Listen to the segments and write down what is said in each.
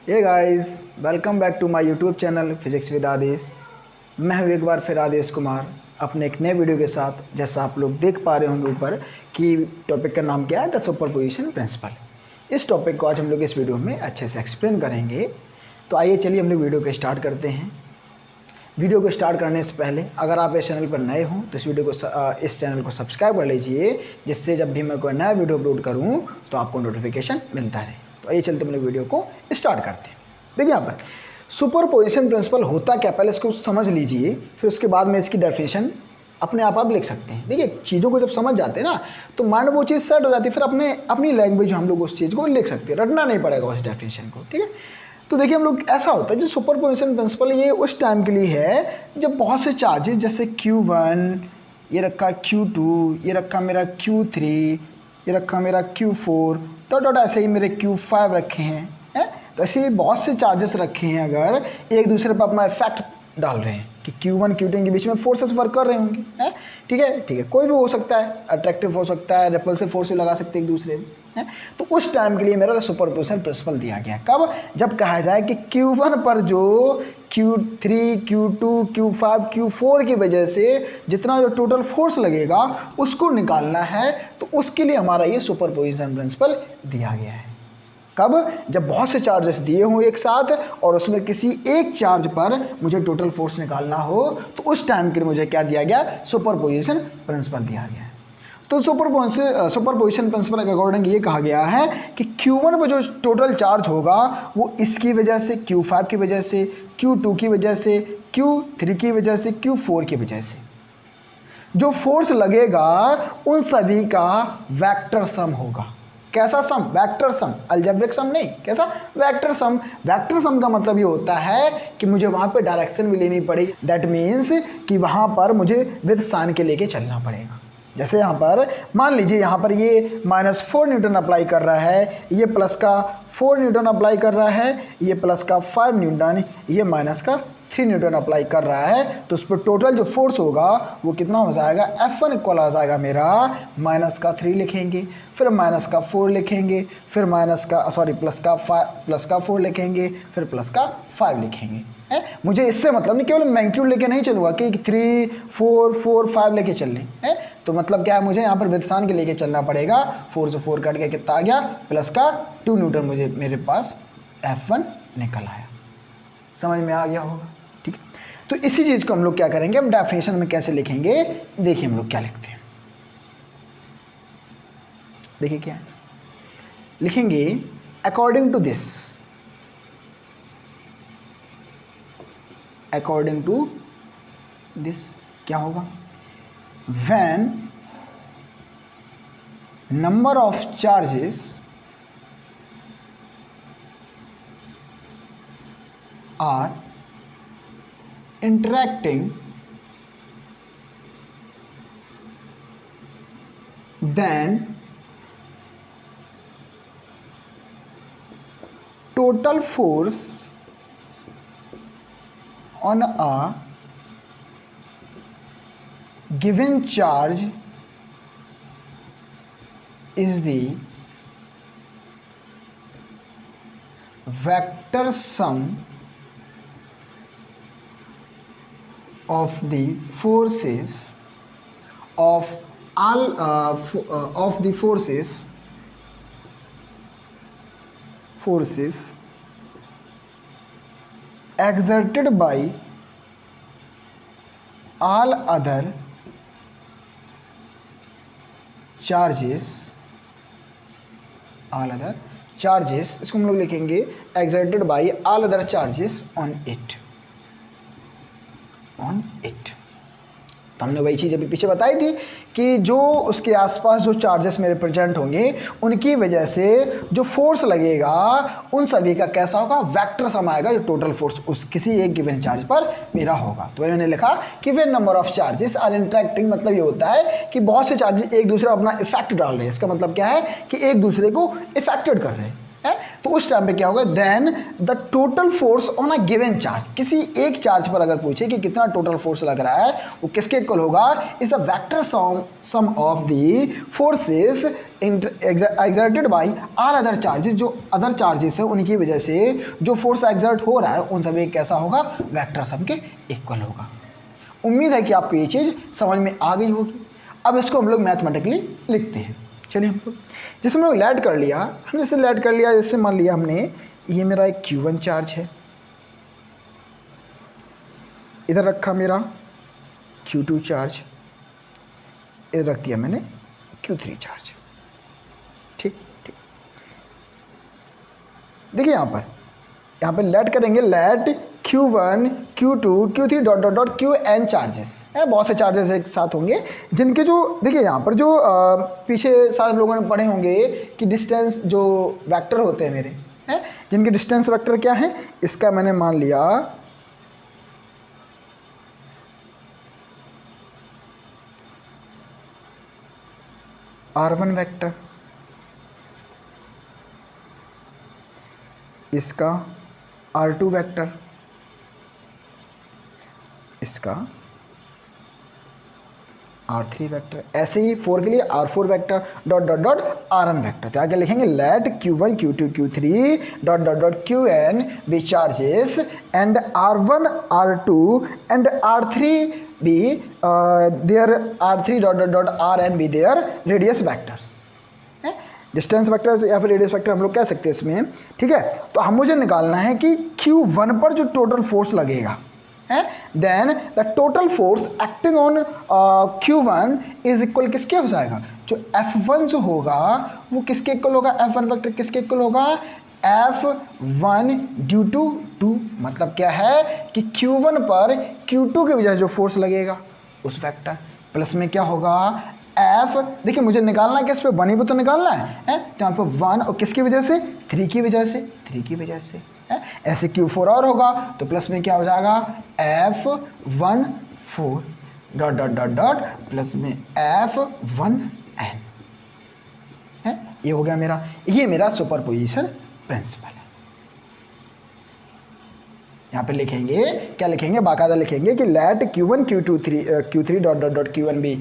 Hey guys, welcome back to my YouTube channel physics with Adesh. मैं हूँ एक बार फिर आदेश कुमार अपने एक नए वीडियो के साथ। जैसा आप लोग देख पा रहे होंगे ऊपर कि टॉपिक का नाम क्या है, द सुपरपोजिशन प्रिंसिपल। इस टॉपिक को आज हम लोग इस वीडियो में अच्छे से एक्सप्लेन करेंगे। तो आइए चलिए हम लोग वीडियो को स्टार्ट करते हैं। वीडियो को स्टार्ट करने से पहले अगर आप इस चैनल पर नए हों तो इस चैनल को सब्सक्राइब कर लीजिए, जिससे जब भी मैं कोई नया वीडियो अपलोड करूँ तो आपको नोटिफिकेशन मिलता रहे। तो आइए चलते हम लोग वीडियो को स्टार्ट करते हैं। देखिए यहाँ पर सुपरपोजिशन प्रिंसिपल होता क्या, पहले इसको समझ लीजिए, फिर उसके बाद में इसकी डेफिनेशन अपने आप लिख सकते हैं। देखिए चीज़ों को जब समझ जाते हैं ना तो माइंड वो चीज़ सेट हो जाती है, फिर अपनी लैंग्वेज हम लोग उस चीज़ को लिख सकते हैं, रटना नहीं पड़ेगा उस डेफिनेशन को। ठीक है, तो देखिए हम लोग ऐसा होता है जो सुपरपोजिशन प्रिंसिपल ये उस टाइम के लिए है जब बहुत से चार्जेस जैसे Q1, ये रखा Q2, ये रखा मेरा Q3, ये रखा मेरा Q4, डॉट ऐसे ही मेरे Q5 रखे हैं। तो ऐसे बहुत से चार्जेस रखे हैं, अगर एक दूसरे पर अपना इफेक्ट डाल रहे हैं कि Q1 Q2 के बीच में फोर्सेस वर्क कर रहे होंगे। है ठीक है, कोई भी हो सकता है, अट्रैक्टिव हो सकता है, रिपल्सिव फोर्स भी लगा सकते हैं एक दूसरे में। तो उस टाइम के लिए मेरा सुपरपोजिशन प्रिंसिपल दिया गया। कब? जब कहा जाए कि Q1 पर जो Q3 Q2 Q5 Q4 की वजह से जितना जो टोटल फोर्स लगेगा उसको निकालना है, तो उसके लिए हमारा ये सुपरपोजिशन प्रिंसिपल दिया गया है। कब? जब बहुत से चार्जेस दिए हों एक साथ और उसमें किसी एक चार्ज पर मुझे टोटल फोर्स निकालना हो, तो उस टाइम के लिए मुझे क्या दिया गया? सुपरपोजिशन प्रिंसिपल दिया गया है। तो सुपरपोजिशन प्रिंसिपल के अकॉर्डिंग ये कहा गया है कि Q1 पर जो टोटल चार्ज होगा वो इसकी वजह से, Q5 की वजह से, Q2 की वजह से, Q3 की वजह से, Q4 की वजह से जो फोर्स लगेगा उन सभी का वेक्टर सम होगा। कैसा सम? वेक्टर सम, अलजेब्रिक सम नहीं। कैसा? Vector sum. वेक्टर सम का मतलब ये होता है कि मुझे वहाँ पे डायरेक्शन भी लेनी पड़ेगी। दैट मीन्स कि वहाँ पर मुझे विद साइन के लेके चलना पड़ेगा। जैसे यहाँ पर मान लीजिए यहाँ पर ये -4 न्यूटन अप्लाई कर रहा है, ये प्लस का 4 न्यूटन अप्लाई कर रहा है, ये प्लस का 5 न्यूटन, ये माइनस का 3 न्यूटन अप्लाई कर रहा है। तो उस पर टोटल जो फोर्स होगा वो कितना हो जाएगा? F1 इक्वल आ जाएगा मेरा माइनस का 3 लिखेंगे, फिर माइनस का 4 लिखेंगे, फिर प्लस का 4 लिखेंगे, फिर प्लस का 5 लिखेंगे। मुझे इससे मतलब नहीं केवल मैग्नीट्यूड लेके नहीं चलूँगा कि 3 4 4 5 लेके चल लें। तो मतलब क्या है, मुझे यहाँ पर विदसान के लेके चलना पड़ेगा। 4 से 4 कट के कितना आ गया? प्लस का 2 न्यूटन मुझे मेरे पास F1 निकल आया। समझ में आ गया होगा? ठीक है, तो इसी चीज़ को हम लोग क्या करेंगे, अब डेफिनेशन में कैसे लिखेंगे। देखिए हम लोग क्या लिखते हैं। देखिए क्या लिखेंगे, according to this, according to this क्या होगा? When number of charges are interacting, then total force on a given charge is the vector sum of the forces of all of the forces exerted by all other charges, इसको हम लोग लिखेंगे exerted by all other charges on it। तो हमने वही चीज़ अभी पीछे बताई थी कि जो उसके आसपास जो चार्जेस मेरे प्रेजेंट होंगे उनकी वजह से जो फोर्स लगेगा उन सभी का कैसा होगा? वेक्टर सम आएगा, जो टोटल फोर्स उस किसी एक गिवन चार्ज पर मेरा होगा। तो मैंने लिखा कि वे number of charges are interacting, मतलब ये होता है कि बहुत से चार्जेस एक दूसरे पर अपना इफेक्ट डाल रहे हैं। इसका मतलब क्या है कि एक दूसरे को इफेक्टेड कर रहे हैं। है। तो उस टाइम पे क्या होगा, then the total force on a given charge, किसी एक चार्ज पर अगर पूछे कि कितना टोटल फोर्स लग रहा है वो किसके इक्वल होगा, is the vector sum of the forces exerted by all other charges, जो अदर चार्जेस है उनकी वजह से जो फोर्स एक्सर्ट हो रहा है उन सभी कैसा होगा, वेक्टर सम के इक्वल होगा। उम्मीद है कि आपको ये चीज़ समझ में आ गई होगी। अब इसको हम लोग मैथमेटिकली लिखते हैं। चलिए हम लोग जैसे हम लोग लैड कर लिया, हम जैसे लैड कर लिया, जैसे मान लिया हमने ये मेरा एक Q1 चार्ज है, इधर रखा मेरा Q2 चार्ज, इधर रख दिया मैंने Q3 चार्ज। ठीक ठीक, देखिए यहाँ पर लैड करेंगे, let Q1 Q2 Q3 dot dot dot Qn charges है, बहुत से चार्जेस एक साथ होंगे जिनके जो देखिए यहाँ पर जो पीछे सारे लोगों ने पढ़े होंगे कि डिस्टेंस जो वेक्टर होते हैं मेरे हैं, जिनके डिस्टेंस वेक्टर क्या है, इसका मैंने मान लिया R1 वेक्टर, इसका R2 वेक्टर, इसका R3 वेक्टर, ऐसे ही 4 के लिए R4 vector dot dot dot Rn vector. तो आगे लिखेंगे let Q1 Q2 Q3 dot dot dot Qn be charges and R1 R2 and R3 be their R3 dot dot dot Rn be their radius vectors, distance vectors या फिर radius vector हम लोग कह सकते हैं इसमें। ठीक है, तो हम मुझे निकालना है कि Q1 पर जो टोटल फोर्स लगेगा है, then the total force acting on Q1 is equal किसके हो जाएगा, जो F1 जो होगा वो किसके इक्वल होगा, F1 वेक्टर किसके इक्वल होगा, F1 ड्यू टू 2, मतलब क्या है कि Q1 पर Q2 के वजह जो फोर्स लगेगा उस वेक्टर प्लस में क्या होगा F, देखिए मुझे निकालना है किस पे, 1 ही पे तो निकालना है तो यहाँ पे 1 और किसकी वजह से, 3 की वजह से, 3 की वजह से है। ऐसे Q4 और होगा तो प्लस में क्या हो जाएगा F1 4 dot dot dot dot plus में F1n है। ये हो गया मेरा, ये मेरा सुपरपोजिशन प्रिंसिपल है। यहाँ पे लिखेंगे क्या, लिखेंगे बाकायदा लिखेंगे कि let Q1 Q3 dot dot dot Q1 be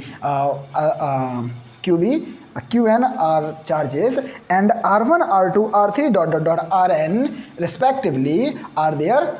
QB Qn are charges and R1 R2 R3 dot dot dot Rn respectively are their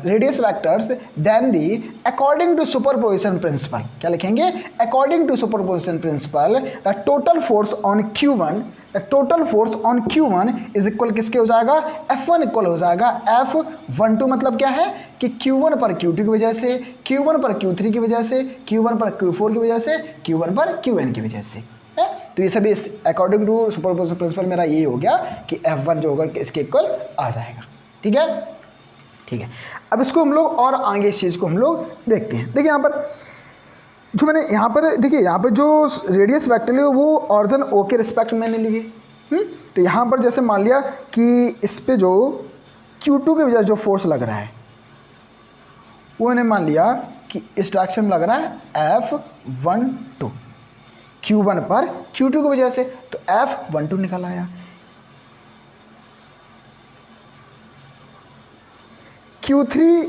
radius vectors, then the according to superposition principle क्या लिखेंगे, according to superposition principle the total force on Q1, the total force on Q1 is equal किसके हो जाएगा, F1 equal हो जाएगा F12, मतलब क्या है कि Q1 पर Q2 की वजह से, Q1 पर Q3 की वजह से, Q1 पर Q4 की वजह से, Q1 पर Qn की वजह से है। तो ये सभी अकॉर्डिंग टू सुपरपोजिशन प्रिंसिपल मेरा ये हो गया कि F1 जो होगा इसके इक्वल आ जाएगा। ठीक है, ठीक है, अब इसको हम लोग और आगे इस चीज़ को हम लोग देखते हैं। देखिए यहाँ पर जो मैंने यहाँ पर देखिए यहाँ पर जो रेडियस वेक्टर है वो ऑरिजिन O के रिस्पेक्ट मैंने लिए। तो यहाँ पर जैसे मान लिया कि इस पे जो Q2 के वजह जो फोर्स लग रहा है वो मैंने मान लिया कि इस डायरेक्शन में लग रहा है F12, Q1 पर Q2 की वजह से, तो F12 निकल आया। Q3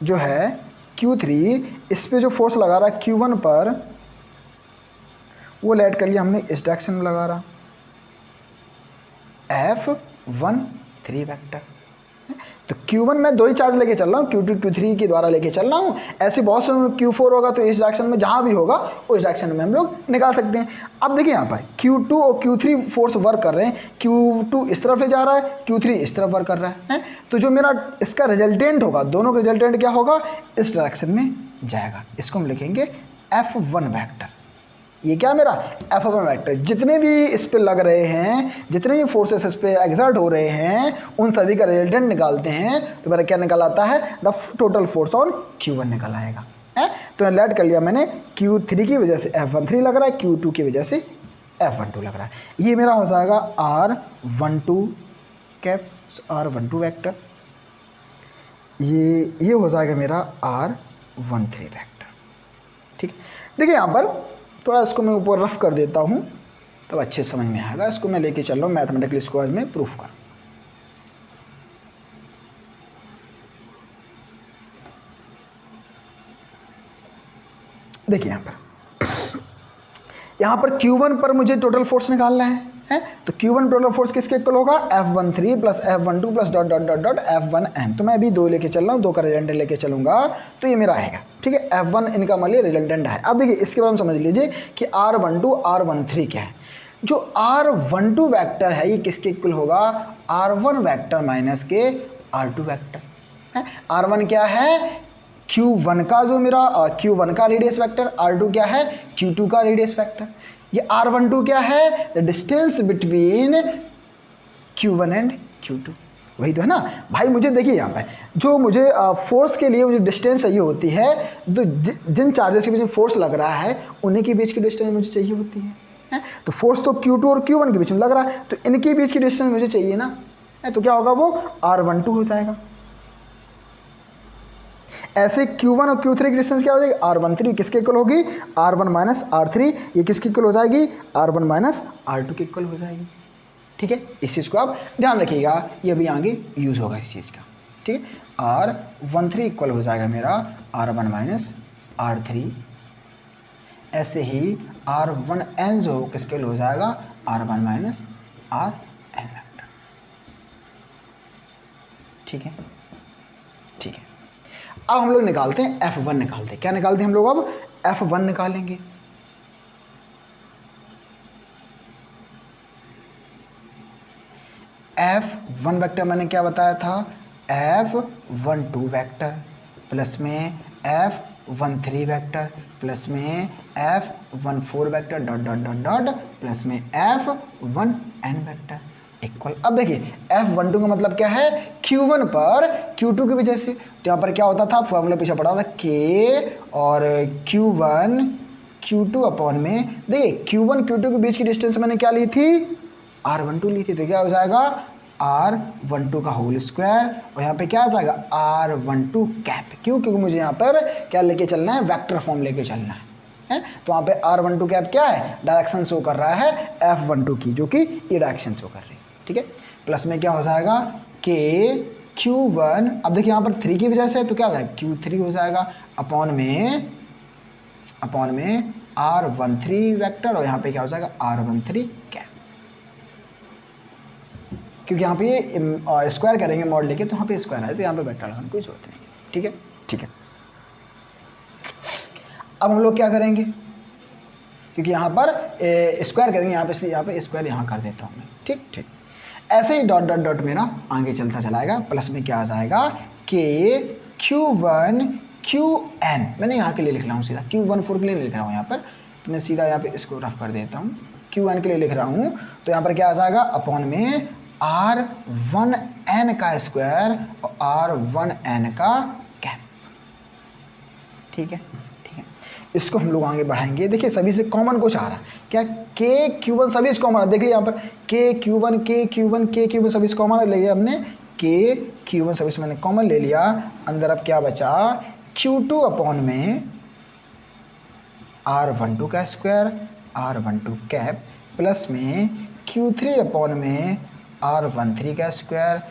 जो है Q3 इस पे जो फोर्स लगा रहा है Q1 पर वो लेट कर लिया हमने इस डायरेक्शन में लगा रहा F13 वेक्टर। तो Q1 में 2 ही चार्ज लेके चल रहा हूँ, Q2 Q3 के द्वारा लेके चल रहा हूँ। ऐसे बहुत से Q4 होगा तो इस डायरेक्शन में जहाँ भी होगा उस डायरेक्शन में हम लोग निकाल सकते हैं। अब देखिए यहाँ पर Q2 और Q3 फोर्स वर्क कर रहे हैं, Q2 इस तरफ ले जा रहा है, Q3 इस तरफ वर्क कर रहा है। तो जो मेरा इसका रिजल्टेंट होगा, दोनों का रिजल्टेंट क्या होगा, इस डायरेक्शन में जाएगा। इसको हम लिखेंगे F1 वेक्टर। ये क्या मेरा F1 वेक्टर, जितने भी इस पे लग रहे हैं, जितने भी फोर्सेस इस पे एग्जर्ट हो रहे हैं उन सभी का रिजल्टेंट निकालते हैं तो मेरा क्या निकल आता है, the total force on Q1 निकल आएगा है। तो लेट कर लिया मैंने Q3 की वजह से F13 लग रहा है, Q2 की वजह से F12 लग रहा है। ये मेरा हो जाएगा R12 कैप, R12 वेक्टर, ये हो जाएगा मेरा R13 वेक्टर। ठीक, देखिए यहाँ पर थोड़ा इसको मैं ऊपर रफ कर देता हूँ। तब अच्छे समझ में आएगा। इसको मैं लेके चल रहा हूँ मैथमेटिकल इसको आज मैं प्रूफ कर। देखिए यहाँ पर Q1 पर मुझे टोटल फोर्स निकालना है तो Q1 टोटल फोर्स किसके इक्वल होगा, F13 plus F12 plus dot dot dot dot F1n। तो मैं अभी 2 लेके चल रहा हूँ, 2 का रिजल्टेंट लेके चलूंगा तो ये मेरा आएगा, ठीक है। F1 इनका मान लिया रिजल्टेंट है। अब देखिए इसके बाद हम समझ लीजिए कि R12 R13 क्या है। जो R12 वैक्टर है ये किसके इक्वल होगा, R1 वैक्टर माइनस के R2 वैक्टर है। R1 क्या है, Q1 का जो मेरा Q1 का रेडियस वेक्टर, R2 क्या है, Q2 का रेडियस वेक्टर। ये R12 क्या है, the distance between Q1 and Q2, वही तो है ना भाई। मुझे देखिए यहाँ पे जो मुझे फोर्स के लिए मुझे डिस्टेंस चाहिए होती है, तो जिन चार्जेस के बीच में फोर्स लग रहा है उन्हीं के बीच की डिस्टेंस मुझे चाहिए होती है। तो फोर्स तो Q2 और Q1 के बीच में लग रहा है, तो इनके बीच की डिस्टेंस मुझे चाहिए ना, तो क्या होगा वो R12 हो जाएगा। ऐसे Q1 और Q3 की डिस्टेंस क्या हो जाएगी, R13 किसके इक्वल होगी, R1 माइनस R3, ये किसके इक्वल हो जाएगी, R1 माइनस R2 के इक्वल हो जाएगी, ठीक है। इस चीज़ को आप ध्यान रखिएगा, ये भी आगे यूज़ होगा इस चीज़ का, ठीक है। R13 इक्वल हो जाएगा मेरा R1 माइनस R3। ऐसे ही R1n जो किसके इक्वल हो जाएगा, R1 माइनस Rn, ठीक है, ठीक है। अब हम लोग निकालते हैं F1 निकालते हैं। क्या निकालते हैं हम लोग, अब F1 निकालेंगे। F1 वेक्टर मैंने क्या बताया था, F12 वेक्टर प्लस में F13 वेक्टर प्लस में F14 vector dot dot dot dot plus में F1n वेक्टर इक्वल। अब देखिए F12 का मतलब क्या है, Q1 पर Q2 की वजह से। तो यहाँ पर क्या होता था, फॉर्मूला पीछे पड़ा था K और Q1 Q2 अपॉन में, देखिए Q1 Q2 के बीच की डिस्टेंस मैंने क्या ली थी, R12 ली थी। तो क्या हो जाएगा R12 का होल स्क्वायर, और यहाँ पे क्या आ जाएगा R12 कैप। क्यों, क्योंकि मुझे यहाँ पर क्या लेके चलना है, वेक्टर फॉर्म लेके चलना है। तो वहाँ पे R12 कैप क्या है, डायरेक्शन शो कर रहा है F12 की, जो कि ये डायरेक्शन शो कर रही है, ठीक है। प्लस में क्या हो जाएगा K Q1, अब देखिए यहाँ पर 3 की वजह से तो क्या हो जाएगा Q3 हो जाएगा, अपॉन में R13 वेक्टर, और यहाँ पे क्या हो जाएगा R13 कैप। क्योंकि यहाँ पे स्क्वायर करेंगे मॉड लेके, तो यहाँ पे स्क्वायर है, तो यहाँ पे वेक्टर लगाने की कोई जरूरत नहीं, ठीक है, ठीक है। अब हम लोग क्या करेंगे, क्योंकि यहाँ पर स्क्वायर करेंगे यहाँ पे, इसलिए यहाँ पे स्क्वायर यहाँ कर देता हूँ मैं, ठीक ठीक। ऐसे ही डॉट डॉट डॉट मेरा आगे चलता चलाएगा। प्लस में क्या आ जाएगा K Q1 Qn, मैंने यहाँ के लिए लिख रहा हूँ सीधा, Q14 के लिए लिख रहा हूँ यहाँ पर, तो मैं सीधा यहाँ पे इसको रफ कर देता हूँ, Qn के लिए लिख रहा हूँ। तो यहाँ पर क्या आ जाएगा, अपॉन में R1n का स्क्वायर और R1n का कैप, ठीक है, ठीक है। इसको हम लोग आगे बढ़ाएंगे। देखिए सभी से कॉमन कुछ आ रहा है क्या, K Q1 सभी से कॉमन है। देखिए यहाँ पर K Q1 सभी से कॉमन ले लिया हमने, K Q1 सभी से मैंने कॉमन ले लिया। अंदर अब क्या बचा, Q2 अपॉन में R12 का स्क्वायर R12 कैप प्लस में Q3 अपॉन में R13 का स्क्वायर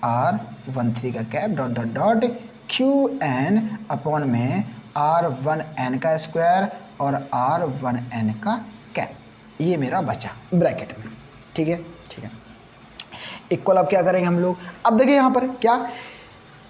R13 का cap dot dot dot Qn upon में R1n का स्क्वायर और R1n का कैप। ये मेरा बचा ब्रैकेट में, ठीक है, ठीक है। इक्वल अब क्या करेंगे हम लोग, अब देखिए यहाँ पर क्या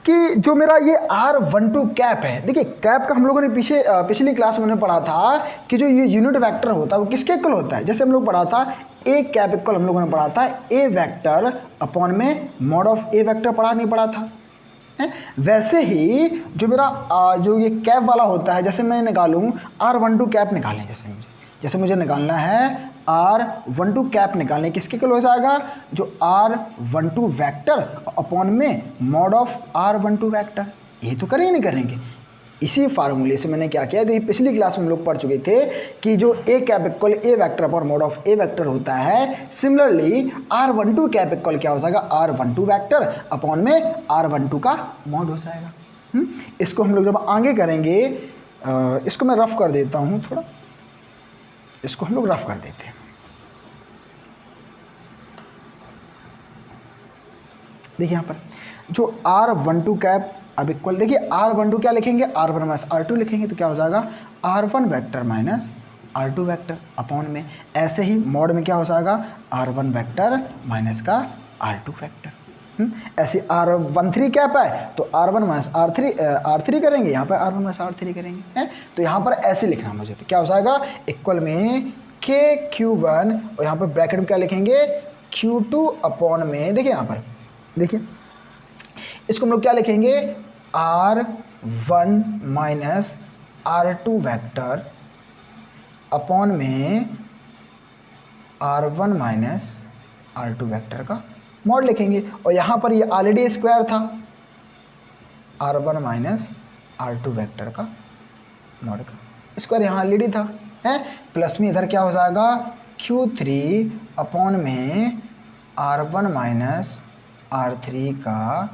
कि जो मेरा ये R12 कैप है, देखिए कैप का हम लोगों ने पिछली क्लास में पढ़ा था कि जो ये यूनिट वेक्टर होता है वो किसके इक्वल होता है। जैसे हम लोग पढ़ा था ए कैप इक्वल, हम लोगों ने पढ़ा था ए वेक्टर अपॉन में मॉड ऑफ ए वेक्टर, पढ़ा नहीं पढ़ा था है? वैसे ही जो मेरा जो ये कैप वाला होता है, जैसे मैं निकालूँ R12 कैप निकालें, जैसे मुझे निकालना है R12 कैप निकालने, किसके इक्वल हो जाएगा, जो R12 वेक्टर अपॉन में मॉड ऑफ R12 वेक्टर। ये तो करेंगे नहीं करेंगे, इसी फार्मूले से मैंने क्या किया, देखिए पिछली क्लास में हम लोग पढ़ चुके थे कि जो A cap equal A vector upon mod of A vector होता है, सिमिलरली R12 कैप इक्वल क्या हो जाएगा, R12 वेक्टर अपॉन में R12 का मॉड हो जाएगा। इसको हम लोग जब आगे करेंगे, इसको मैं रफ कर देता हूँ थोड़ा, इसको हम लोग रफ कर देते हैं। देखिए यहाँ पर जो R12 कैप अब इक्वल, देखिए R12 क्या लिखेंगे, R1 माइनस R2 लिखेंगे, तो क्या हो जाएगा R1 vector minus R2 vector upon में, ऐसे ही मॉड में क्या हो जाएगा R1 वेक्टर माइनस का R2 वेक्टर। ऐसे R13 कैप है तो R1 माइनस R3 करेंगे, यहाँ पर R1 माइनस R3 करेंगे हैं, तो यहाँ पर ऐसे लिखना मुझे, तो क्या हो जाएगा इक्वल में KQ1 और यहाँ पर ब्रैकेट में क्या लिखेंगे Q2 अपॉन में, देखिए यहाँ पर देखिए इसको हम लोग क्या लिखेंगे R1 minus R2 vector upon में R1 माइनस R2 वेक्टर का मॉड लिखेंगे, और यहाँ पर ये ऑलरेडी स्क्वायर था R1 माइनस R2 वेक्टर का मॉड का स्क्वायर यहाँ ऑलरेडी था है, प्लस में इधर क्या हो जाएगा Q3 अपॉन में R1 माइनस R3 का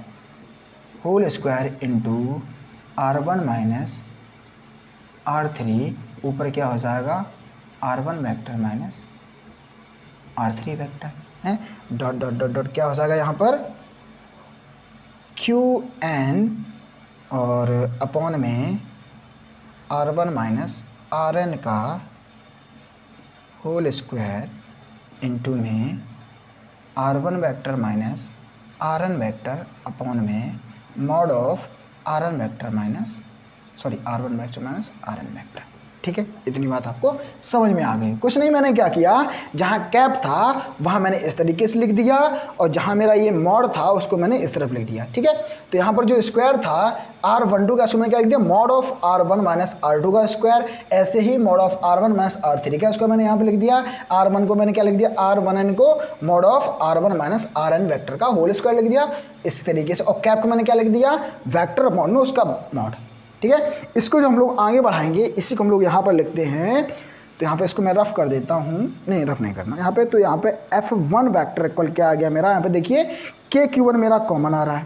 whole square into R1 minus R3, ऊपर क्या हो जाएगा R1 vector minus R3 vector है, डॉट डॉट डॉट डॉट क्या हो जाएगा यहाँ पर QN और अपॉन में R1 माइनस RN का होल स्क्वायर इंटू में R1 vector minus RN vector upon में mod of R1 vector minus R1 vector minus RN vector. ठीक है, इतनी बात आपको समझ में आ गई। कुछ नहीं, मैंने क्या किया, जहाँ कैप था वहाँ मैंने इस तरीके से लिख दिया, और जहाँ मेरा ये मॉड था उसको मैंने इस तरफ लिख दिया। ठीक है, तो यहाँ पर जो स्क्वायर था R12 का, उसको मैंने क्या लिख दिया mod of R1 minus R2 का स्क्वायर, ऐसे ही mod of R1 minus R3 का स्क्वायर मैंने यहाँ पे लिख दिया। R1 को मैंने क्या लिख दिया R1n को mod of R1 minus RN vector का होल स्क्वायर लिख दिया इस तरीके से, और कैप को मैंने क्या लिख दिया वेक्टर अपॉन में उसका मॉड। ठीक है, इसको जो हम लोग आगे बढ़ाएंगे इसी को हम लोग यहाँ पर लिखते हैं, तो यहाँ पे इसको मैं रफ कर देता हूँ, नहीं रफ नहीं करना यहाँ पे, तो यहाँ पे F1 वेक्टर इक्वल क्या आ गया मेरा, यहाँ पे देखिए KQ1 मेरा कॉमन आ रहा है।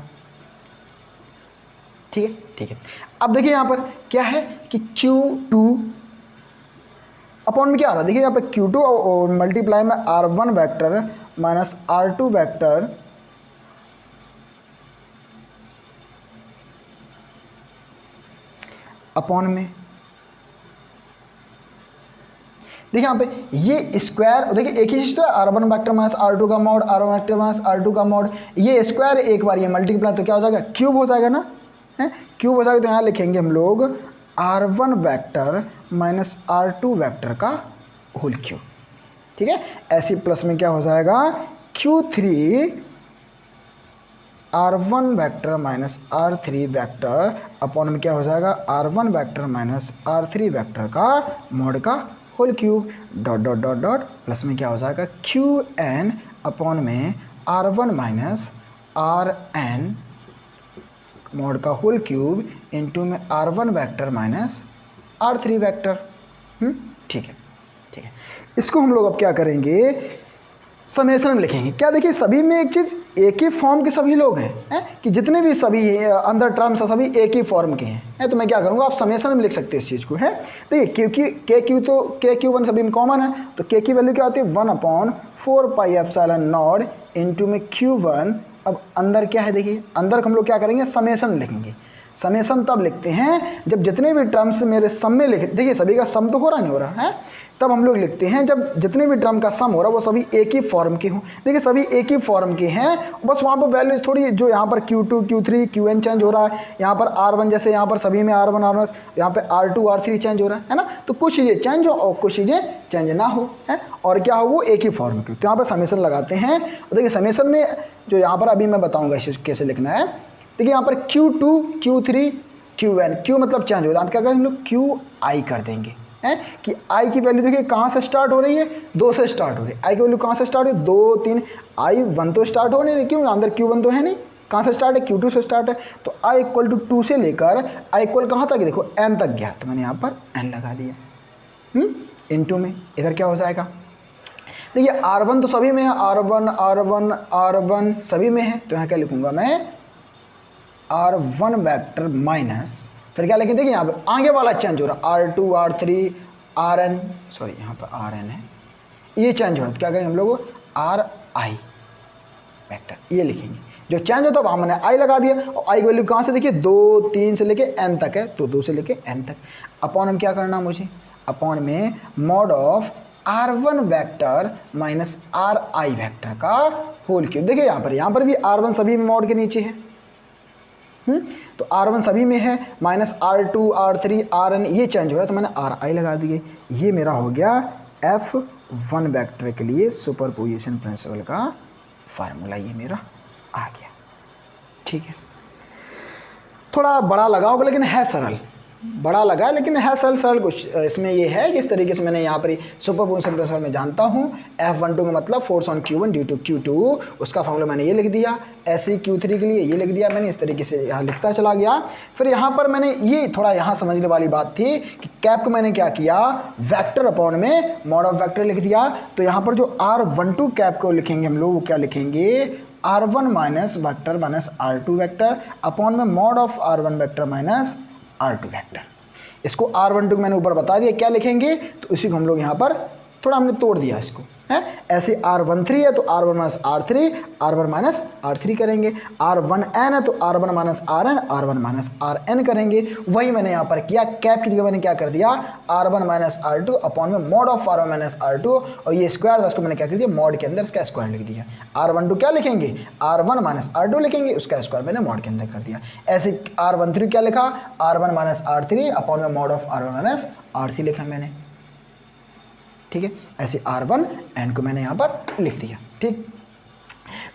ठीक है, ठीक है, अब देखिए यहाँ पर क्या है कि Q2 अपॉन में क्या आ रहा है, देखिए यहाँ पे Q2 और मल्टीप्लाई में R1 vector minus R2 vector upon में, देखिए यहाँ पे ये स्क्वायर, देखिए एक ही चीज तो है R1 वेक्टर माइनस R2 का mod, R1 vector minus R2 का मॉड, ये स्क्वायर एक बार ये मल्टीप्लाई तो क्या हो जाएगा क्यूब हो जाएगा ना, है क्यूब हो जाएगा, तो यहाँ लिखेंगे हम लोग R1 vector minus R2 vector का होल क्यूब। ठीक है, ऐसे प्लस में क्या हो जाएगा Q3 R1 vector minus R3 vector upon में क्या हो जाएगा R1 vector minus R3 vector का मॉड का whole cube, dot dot dot dot plus में क्या हो जाएगा QN अपॉन में R1 माइनस RN मॉड का होल क्यूब इंटू में R1 vector minus R3 vector. ठीक है, ठीक है, इसको हम लोग अब क्या करेंगे समेशन में लिखेंगे। क्या देखिए सभी में एक चीज़, एक ही फॉर्म के सभी लोग हैं कि जितने भी सभी अंदर टर्म्स सभी एक ही फॉर्म के हैं, तो मैं क्या करूँगा आप समेशन में लिख सकते हैं इस चीज़ को है। देखिए क्योंकि KQ1 सभी में कॉमन है, तो K की वैल्यू क्या होती है 1/4 पाई एप्सिलॉन नॉट इंटू में Q1। अब अंदर क्या है, देखिए अंदर हम लोग क्या करेंगे समेशन लिखेंगे। समेशन तब लिखते हैं जब जितने भी टर्म्स मेरे सम में लिखे, देखिए सभी का सम तो हो रहा नहीं हो रहा है, तब हम लोग लिखते हैं जब जितने भी टर्म का सम हो रहा है वो सभी एक ही फॉर्म के हों। देखिए सभी एक ही फॉर्म के हैं, बस वहाँ पर वैल्यू थोड़ी जो यहाँ पर Q2 Q3 QN चेंज हो रहा है, यहाँ पर R1 जैसे यहाँ पर सभी में R1 R1, यहाँ पे R2 R3 चेंज हो रहा है ना, तो कुछ चीज़ें चेंज हो और कुछ चीज़ें चेंज ना हो है, और क्या हो वो एक ही फॉर्म के, तो यहाँ पर समेशन लगाते हैं। और देखिए समेशन में जो यहाँ पर अभी मैं बताऊँगा इसे कैसे लिखना है। देखिए यहाँ पर Q2 Q3 QN, Q मतलब चेंज हो रहा है, आप क्या करेंगे हम लोग QI कर देंगे हैं कि I की वैल्यू देखिए कहाँ से स्टार्ट हो रही है 2 से स्टार्ट हो रही है। I की वैल्यू कहाँ से स्टार्ट हो रही है 2 3, I1 तो स्टार्ट हो नहीं रही, क्यों अंदर Q1 तो है नहीं, कहाँ से स्टार्ट है Q2 से स्टार्ट है, तो I इक्वल टू 2 से लेकर I इक्वल कहाँ तक देखो N तक गया, तो मैंने यहाँ पर N लगा दिया इनटू में इधर क्या हो जाएगा। देखिए R1 तो सभी में है, R1 सभी में है, तो यहाँ क्या लिखूँगा मैं R1 वेक्टर माइनस फिर क्या लिखेंगे, देखिए यहाँ पे आगे वाला चेंज हो रहा है R2 R3 RN, सॉरी यहाँ पर RN है, ये चेंज हो रहा है, तो क्या करेंगे हम लोग RI वेक्टर ये लिखेंगे। जो चेंज होता है वहाँ मैंने आई लगा दिया, और आई की वैल्यू कहाँ से देखिए 2 3 से लेके n तक है, तो 2 से लेके n तक। अपॉन में क्या करना मुझे, अपॉन में mod of r1 vector minus ri vector का होल क्यूब। देखिए यहाँ पर भी r1 सभी में मॉड के नीचे है, तो r1 सभी में है, माइनस r2 r3 rn ये चेंज हो रहा है, तो मैंने ri लगा दिए। ये मेरा हो गया f1 वेक्टर के लिए सुपरपोजिशन प्रिंसिपल का फार्मूला, ये मेरा आ गया। ठीक है, थोड़ा बड़ा लगा होगा लेकिन है सरल, बड़ा लगा है लेकिन है सरल कुछ इसमें ये है कि इस तरीके से मैंने यहाँ पर सुपरपोजिशन प्रिंसिपल में जानता हूँ F12 का मतलब force on Q1 due to Q2, उसका फॉर्मूला मैंने ये लिख दिया। ऐसे ही Q3 के लिए ये लिख दिया मैंने, इस तरीके से यहाँ लिखता चला गया। फिर यहाँ पर मैंने ये थोड़ा यहाँ समझने वाली बात थी कि कैप को मैंने क्या किया, वेक्टर अपॉन में मॉड ऑफ वेक्टर लिख दिया। तो यहाँ पर जो R12 कैप को लिखेंगे हम लोग, वो क्या लिखेंगे, R1 minus vector minus R2 vector upon में mod of R1 vector minus R2 vector. इसको R12 मैंने ऊपर बता दिया क्या लिखेंगे, तो इसी को हम लोग यहाँ पर थोड़ा हमने तोड़ दिया इसको, है ऐसे R13 है तो R1 minus R3 R1 minus R3 करेंगे, R1n है तो R1 minus Rn R1 minus Rn करेंगे। वही मैंने यहाँ पर किया, कैप की जगह मैंने क्या कर दिया, R1 माइनस R2 अपॉन में mod of R1 minus R2, और ये स्क्वायर था उसको मैंने क्या कर दिया, मॉड के अंदर इसका स्क्वायर लिख दिया। R12 क्या लिखेंगे, R1 माइनस R2 लिखेंगे, उसका स्क्वायर मैंने मॉड के अंदर कर दिया। ऐसे R13 क्या लिखा, R1 माइनस R3 अपॉन में mod of R1 minus R3 लिखा मैंने। ठीक है, ऐसे R1n को मैंने यहाँ पर लिख दिया। ठीक,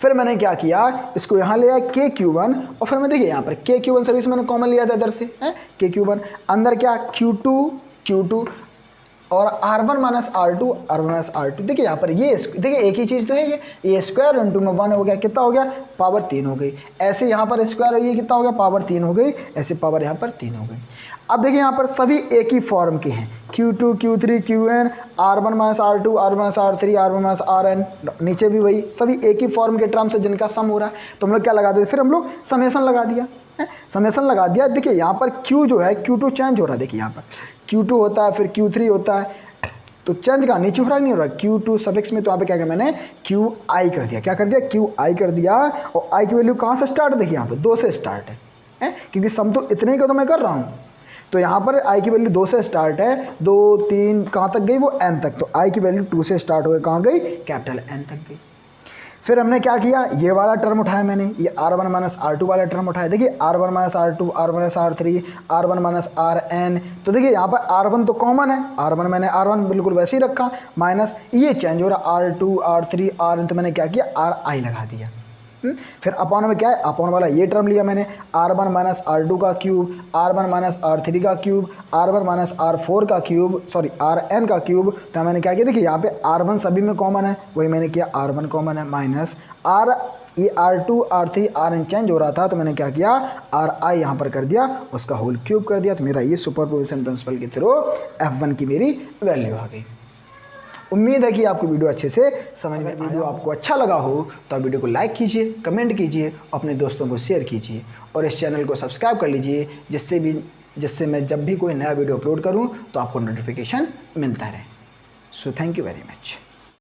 फिर मैंने क्या किया, इसको यहाँ ले आया KQ1, और फिर मैं देखिए यहाँ पर KQ1 सर्विस मैंने कॉमन लिया था इधर से, है KQ1 अंदर क्या Q2 और R1 माइनस R2 देखिए यहाँ पर ये देखिए एक ही चीज़ तो है, ये स्क्वायर इंटू में 1 हो गया, कितना हो गया, पावर 3 हो गई। ऐसे यहाँ पर स्क्वायर ये कितना हो गया, पावर 3 हो गई, ऐसे पावर यहाँ पर 3 हो गई। अब देखिए यहाँ पर सभी एक ही फॉर्म के हैं, Q2 Q3 Qn R1 minus R2 R1 minus R3 R1 minus Rn, नीचे भी वही सभी एक ही फॉर्म के टर्म से जिनका सम हो रहा है। तो हम लोग क्या लगा देते, फिर हम लोग समेसन लगा दिया, समेसन लगा दिया। देखिए यहाँ पर Q जो है Q2 चेंज हो रहा है, देखिए यहाँ पर Q2 होता है फिर Q3 होता है, तो चेंज का नीचे हो रहा है नहीं हो रहा, Q2 सफिक्स में, तो यहाँ पे क्या किया मैंने QI कर दिया, क्या कर दिया QI कर दिया। और I की वैल्यू कहाँ से स्टार्ट, देखिए यहाँ पर 2 से स्टार्ट है, क्योंकि सम तो इतने ही का तो मैं कर रहा हूँ, तो यहाँ पर I की वैल्यू 2 से स्टार्ट है, 2 3 कहाँ तक गई, वो n तक, तो I की वैल्यू 2 से स्टार्ट हो गई, कहाँ गई, कैपिटल N तक गई। फिर हमने क्या किया, ये वाला टर्म उठाया मैंने, ये R1 माइनस R2 वाला टर्म उठाया। देखिए R1 minus R2 R1 minus R3 R1 minus Rn, तो देखिए यहाँ पर R1 तो कॉमन है, R1 मैंने R1 बिल्कुल वैसे ही रखा, माइनस ये चेंज हो रहा R2 R3 Rn, तो मैंने क्या किया Ri लगा दिया। फिर अपॉन में क्या है, अपॉन वाला ये टर्म लिया मैंने, R1 माइनस R2 का क्यूब R1 माइनस R3 का क्यूब R1 माइनस R4 का क्यूब Rn का क्यूब। तो मैंने क्या किया, देखिए यहाँ पे R1 सभी में कॉमन है, वही मैंने किया R1 कॉमन है, माइनस ये R2 R3 Rn चेंज हो रहा था, तो मैंने क्या किया Ri यहाँ पर कर दिया, उसका होल क्यूब कर दिया। तो मेरा ये सुपरपोजिशन प्रिंसिपल के थ्रू F1 की मेरी वैल्यू आ गई। उम्मीद है कि आपको वीडियो अच्छे से समझ में, वीडियो आपको अच्छा लगा हो तो आप वीडियो को लाइक कीजिए, कमेंट कीजिए, अपने दोस्तों को शेयर कीजिए, और इस चैनल को सब्सक्राइब कर लीजिए, जिससे मैं जब भी कोई नया वीडियो अपलोड करूं तो आपको नोटिफिकेशन मिलता रहे। So thank you very much.